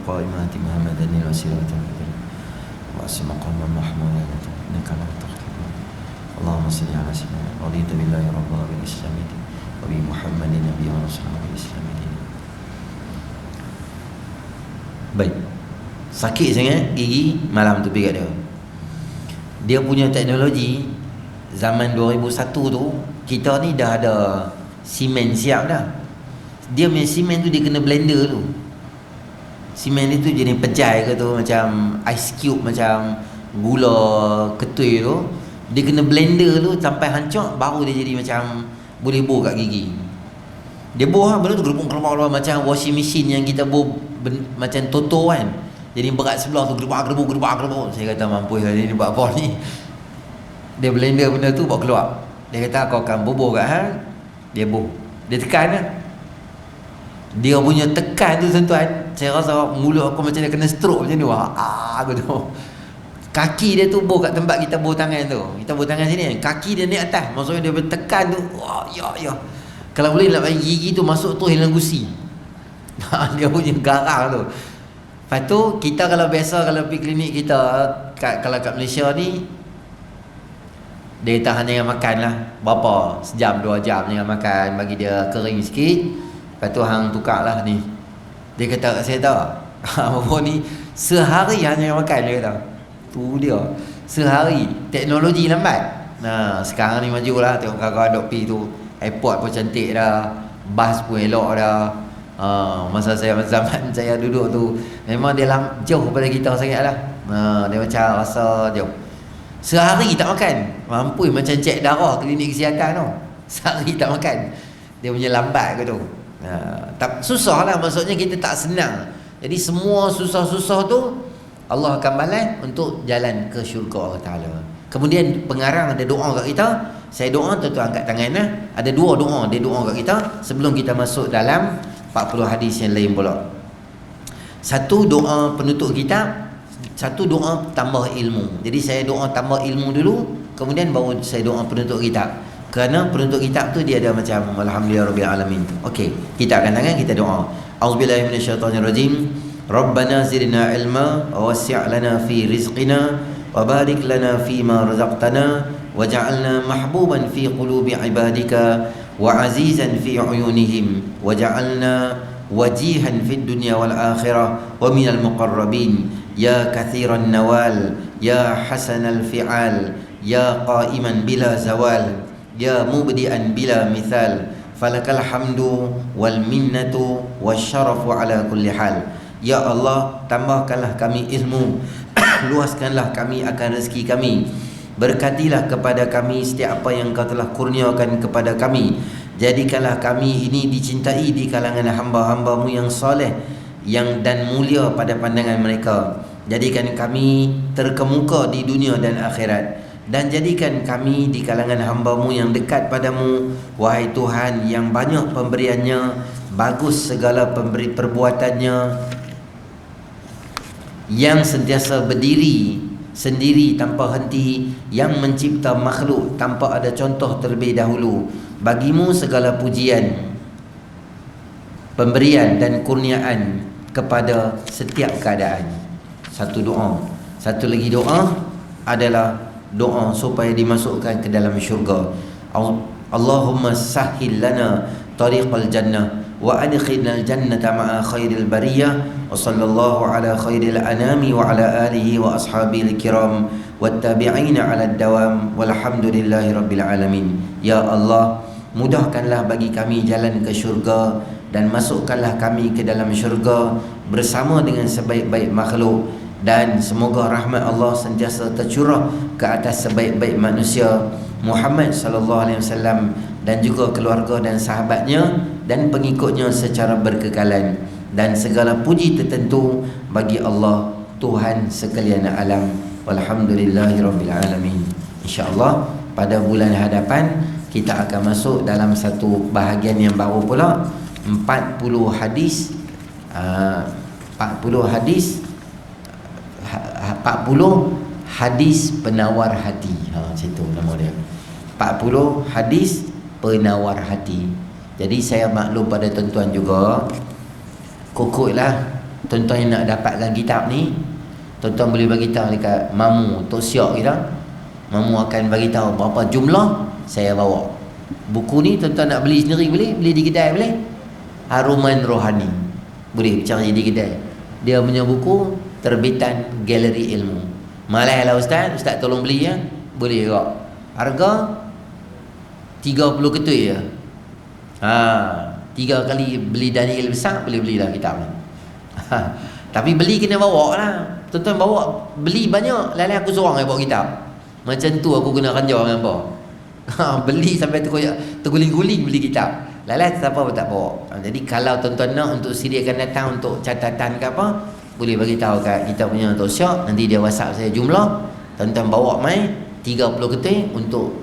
القائمات محمدا الوسيلة وأسمى مقام محمودا إنك لا تخلف اللهم صل على سيدنا رضيت بالله ربا بالإسلام وبمحمد نبيا ورسولا بالإسلام. Baik, sakit sangat gigi malam tu pergi kat dia. Dia punya teknologi zaman 2001 tu, kita ni dah ada simen siap dah. Dia punya simen tu dia kena blender tu. Simen dia tu jenis pejai ke tu, macam ice cube, macam gula ketui tu. Dia kena blender tu sampai hancur, baru dia jadi macam boleh bor kat gigi. Dia bor lah, benda tu gerbuk-gerbuk macam washing machine yang kita bor macam Toto kan. Jadi berat sebelah tu gerbuk. Saya kata mampus lah dia ni buat apa ni. Dia blender benda tu bawa keluar. Dia kata kau akan bobor kat hang. Dia bor. Dia tekan lah. Dia punya tekan tu tuan-tuan, saya rasa mulut aku macam dia kena stroke macam tu. Aku tu. Kaki dia tu bor kat tempat kita bor tangan tu. Kita bor tangan sini, kaki dia naik atas. Maksudnya dia tekan tu. Wah, ya. Kalau boleh nak bagi gigi tu masuk tu hilang gusi. Dia punya garang tu. Lepas tu kita kalau biasa kalau pergi klinik kita kalau kat Malaysia ni, dia tahan dengan makan lah. Berapa? Sejam 2 jam dengan makan, bagi dia kering sikit. Lepas tu hang tukar lah ni. Dia kata kat saya tahu, apa ni sehari hanya makan, dia kata. Tu dia. Sehari. Teknologi lambat. Nah, sekarang ni maju lah. Tengok kakak dok pergi tu. Airport pun cantik dah. Bas pun elok dah. Masa zaman saya duduk tu, memang dia jauh daripada kita sangat lah. Dia macam rasa jauh. Sehari tak makan. Mampu macam cek darah klinik kesihatan tu. Sehari tak makan. Dia punya lambat ke tu. Susah lah, maksudnya kita tak senang. Jadi semua susah-susah tu Allah akan balas untuk jalan ke syurga Allah Ta'ala. Kemudian pengarang ada doa kat kita. Saya doa, tuan-tuan angkat tangan lah. Ada 2 doa dia doa kat kita sebelum kita masuk dalam 40 hadis yang lain pula. Satu doa penutup kitab, satu doa tambah ilmu. Jadi saya doa tambah ilmu dulu, kemudian baru saya doa penutup kitab. Kerana penutup kitab tu dia ada macam alhamdulillahirabbil alamin. Okey, kita akan tangan, kita doa. Auzubillahi minasyaitonirrajim. Rabbana zidna ilma wa wasi' lana fi rizqina wa barik lana fi ma razaqtana waj'alna mahbuban fi qulubi ibadika wa azizan fi uyunihim waj'alna wajihan fid dunya wal akhirah wa minal muqarrabin ya kathiran nawal ya hasanal fi'al ya qa'iman bila zawal ya mubdi'an bila mithal falakal hamdu wal minnatu wasyarafu ala kulli hal. Ya Allah, tambahkanlah kami ilmu, luaskanlah kami akan rezeki kami, berkatilah kepada kami setiap apa yang Kau telah kurniakan kepada kami. Jadikanlah kami ini dicintai di kalangan hamba-hamba-Mu yang soleh yang dan mulia pada pandangan mereka. Jadikan kami terkemuka di dunia dan akhirat, dan jadikan kami di kalangan hamba-Mu yang dekat padamu, wahai Tuhan yang banyak pemberiannya, bagus segala perbuatannya, yang sentiasa berdiri sendiri tanpa henti, yang mencipta makhluk tanpa ada contoh terlebih dahulu. Bagimu segala pujian, pemberian dan kurniaan kepada setiap keadaan. Satu doa. Satu lagi doa adalah doa supaya dimasukkan ke dalam syurga. Allahumma sahhil lana tariqal jannah wa adkhilnal jannata ma'a khairil bariyah wa sallallahu ala khairil anami wa ala alihi wa ashabil kiram wattabi'ina ala dawam walhamdulillahi rabbil alamin. Ya Allah, mudahkanlah bagi kami jalan ke syurga dan masukkanlah kami ke dalam syurga bersama dengan sebaik-baik makhluk, dan semoga rahmat Allah sentiasa tercurah ke atas sebaik-baik manusia Muhammad sallallahu alaihi wasallam dan juga keluarga dan sahabatnya dan pengikutnya secara berkekalan. Dan segala puji tertentu bagi Allah Tuhan sekalian alam. Walhamdulillahirabbil alamin. Insya-Allah pada bulan hadapan kita akan masuk dalam satu bahagian yang baru pula, 40 hadis 40 hadis 40 hadis penawar hati. Macam tu nama dia. 40 hadis penawar hati. Jadi saya maklum pada tuan-tuan juga, kokotlah tuan-tuan yang nak dapatkan kitab ni, tuan-tuan boleh bagi tahu dekat mamu Tok Siok kita. Mamu akan bagi tahu berapa jumlah saya bawa. Buku ni tuan-tuan nak beli sendiri boleh, beli di kedai boleh. Haruman Rohani boleh cari di kedai. Dia punya buku terbitan Galeri Ilmu. Malai lah ustaz, ustaz tolong beli ya. Boleh juga. Harga 30 ketui je. 3 kali beli Daniel besar boleh belilah kitab ni. Tapi beli kena bawa lah. Tuan-tuan bawa, beli banyak, lain aku seorang yang bawa kitab. Macam tu aku kena ranjau dengan apa. Beli sampai terguling-guling beli kitab. Lain siapa pun tak bawa. Jadi kalau tuan-tuan nak untuk siri akan datang untuk catatan ke apa, boleh bagi tahu kat kita punya Tok Syok, nanti dia WhatsApp saya jumlah. Tuan-tuan bawa mai 30 ketui untuk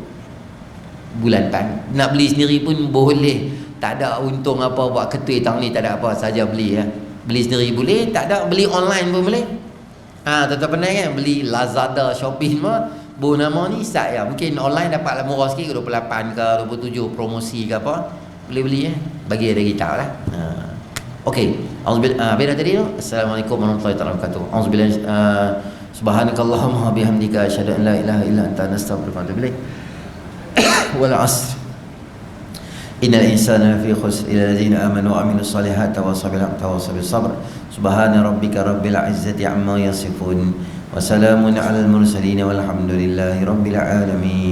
bulan depan. Nak beli sendiri pun boleh. Tak ada untung apa buat ketui tahun ni, tak ada apa, saja beli ya. Beli sendiri boleh, tak ada beli online pun boleh. Tuan-tuan pernah kan beli Lazada, Shopee mah bu nama ni sat ya. Mungkin online dapat murah sikit, 28 ke 27 promosi ke apa. Boleh beli ya. Bagi ada kitab lah. Okey. Auzubillah tadi tu. Assalamualaikum warahmatullahi wabarakatuh. Auzubillah subhanakallahumma bihamdika asyhadu an la ilaha illa anta astaghfiruka wa atubu ilaik. Wal 'asr. Innal insana lafi khusr illa alladziina aamanu wa 'amilus solihati wa tawassaw bil haqqi wa tawassaw bis sabr. Subhana rabbika rabbil 'izzati 'amma yasifun wa salamun 'alal mursalin walhamdulillahi rabbil 'alamin.